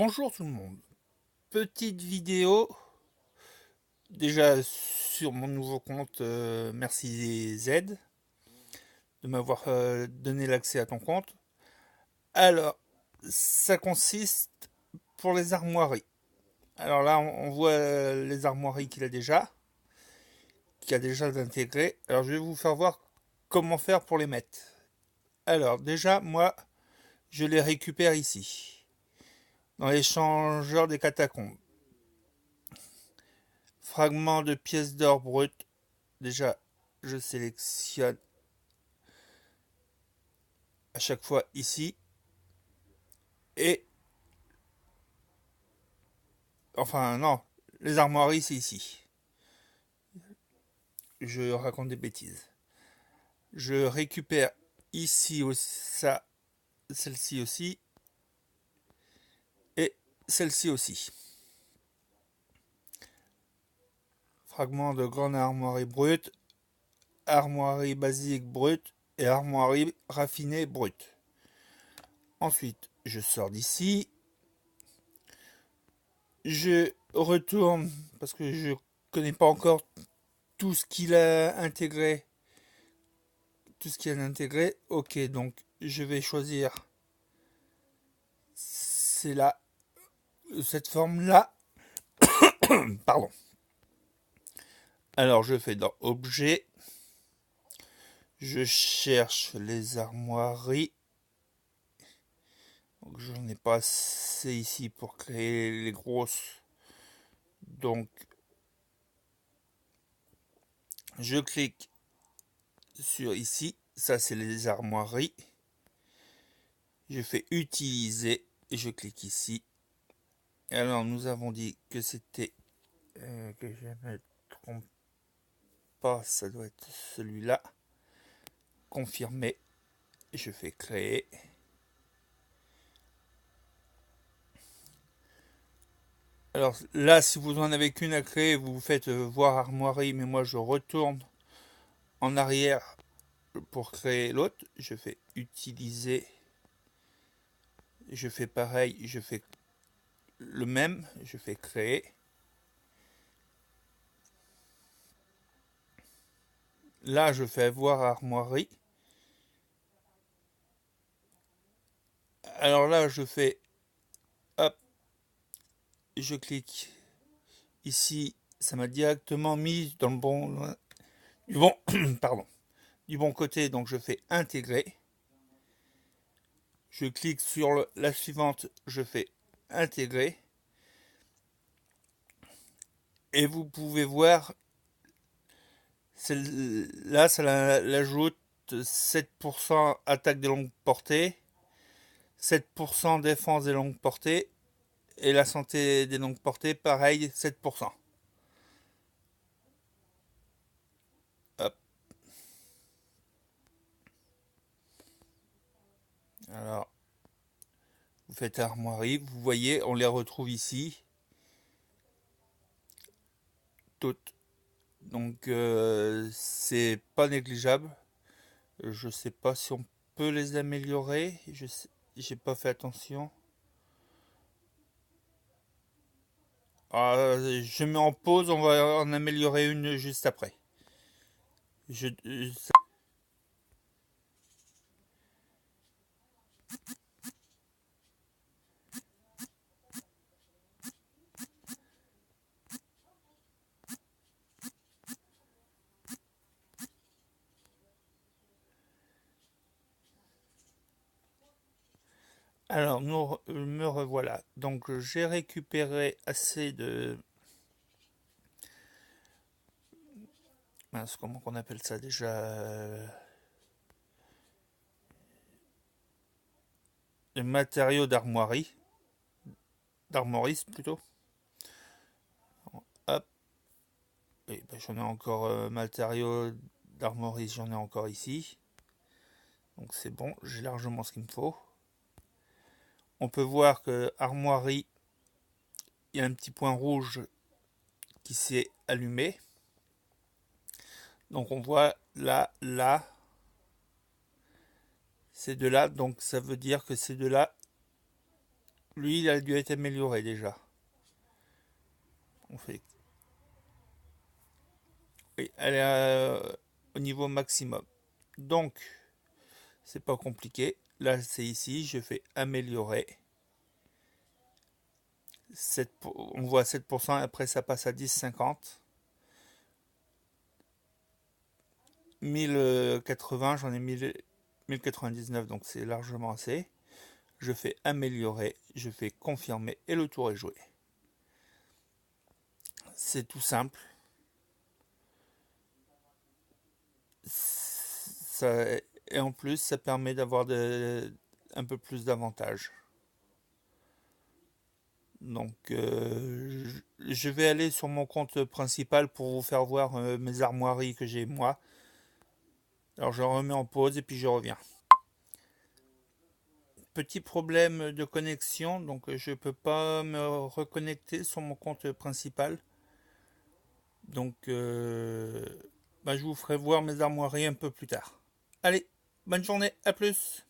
Bonjour tout le monde. Petite vidéo déjà sur mon nouveau compte Merci Z de m'avoir donné l'accès à ton compte. Alors, ça consiste pour les armoiries. Alors là, on voit les armoiries qu'il a déjà intégrées. Alors, je vais vous faire voir comment faire pour les mettre. Alors, déjà, moi, je les récupère ici, dans l'échangeur des catacombes. Fragment de pièces d'or brutes. Déjà, je sélectionne à chaque fois ici. Et, enfin non, les armoiries c'est ici. Je raconte des bêtises. Je récupère ici ça, celle-ci aussi. Et celle-ci aussi. Fragment de grande armoirie brute, armoirie basique brute et armoirie raffinée brute. Ensuite, je sors d'ici. Je retourne parce que je connais pas encore tout ce qu'il a intégré. Ok, donc je vais choisir c'est là, cette forme là. Pardon. Alors je fais dans objet, je cherche les armoiries. Donc j'en ai pas assez ici pour créer les grosses. Donc je clique sur ici, ça c'est les armoiries. Je fais utiliser et je clique ici. Alors nous avons dit que c'était que je ne me trompe pas, ça doit être celui-là. Confirmer. Je fais créer. Alors là, si vous en avez qu'une à créer, vous vous faites voir armoirie, mais moi je retourne en arrière pour créer l'autre. Je fais utiliser. Je fais pareil, je fais le même, je fais créer. Là, je fais voir armoirie. Alors là, je fais hop, je clique ici, ça m'a directement mis dans le bon, du bon, pardon, du bon côté. Donc je fais intégrer. Je clique sur la suivante, je fais intégrer. Et vous pouvez voir, là, ça l'ajoute 7% attaque des longues portées, 7% défense des longues portées, et la santé des longues portées, pareil, 7%. Hop. Alors, vous faites armoirie, vous voyez, on les retrouve ici, toutes. Donc, c'est pas négligeable. Je sais pas si on peut les améliorer. J'ai pas fait attention. Je mets en pause, on va en améliorer une juste après. Je, alors, me revoilà. Donc, j'ai récupéré assez de... Mince, comment qu'on appelle ça déjà de matériaux d'armoirie. D'armorisme plutôt. Hop. Et ben, j'en ai encore matériaux d'armorisme, j'en ai encore ici. Donc c'est bon, j'ai largement ce qu'il me faut. On peut voir que armoirie, il y a un petit point rouge qui s'est allumé. Donc on voit là, ces deux-là. Donc ça veut dire que ces deux-là, Lui, il a dû être amélioré déjà. On fait. Oui, elle est au niveau maximum. Donc, c'est pas compliqué. Là, c'est ici, je fais améliorer. 7 on voit 7%, après ça passe à 10,50. 1080, j'en ai 1099, donc c'est largement assez. Je fais améliorer, je fais confirmer et le tour est joué. C'est tout simple. Ça, et en plus, ça permet d'avoir un peu plus d'avantages. Donc, je vais aller sur mon compte principal pour vous faire voir mes armoiries que j'ai moi. Alors, je remets en pause et puis je reviens. Petit problème de connexion, donc je peux pas me reconnecter sur mon compte principal. Donc, bah, je vous ferai voir mes armoiries un peu plus tard. Allez, bonne journée, à plus!